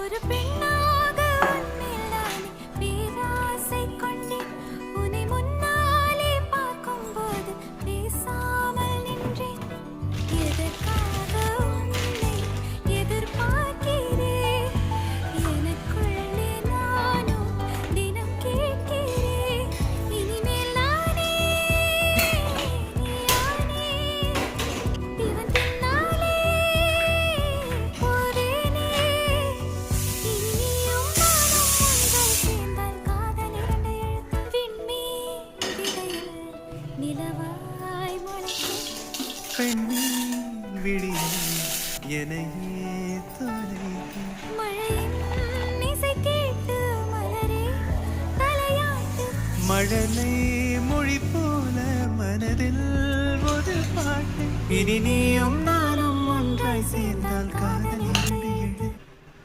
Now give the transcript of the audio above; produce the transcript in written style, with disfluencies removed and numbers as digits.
ஒரு பெண்ணாக உன்மேல் நானே பேராசை கொண்டேன். உன்னை முன்னாலே பார்க்கும்போது பேசாமல் நின்றேன். எதற்காக உன்னை எதிர்பார்க்கிறேன்? எனக்குள்ளே நானும் தினம் கேட்கிறேன். இனிமேல் நானே நீயானே இவன் பின்னாலே போவேனே. இனி நீயும் நானும் ஒன்றாய் சேர்ந்தால் காதல் இரண்டு எழுத்து விண்மீன் விதையில் நிலவாய் முளைக்கும். பெண்ணின் விழியில் என்னையே தொலைத்து மழையின் இசை கேட்டு மலரே தலையாட்டு. மழலை மொழி போல மனதில் ஒரு பாட்டு. இனி நீயும் நானும் ஒன்றாய் சேர்ந்தால் காதல்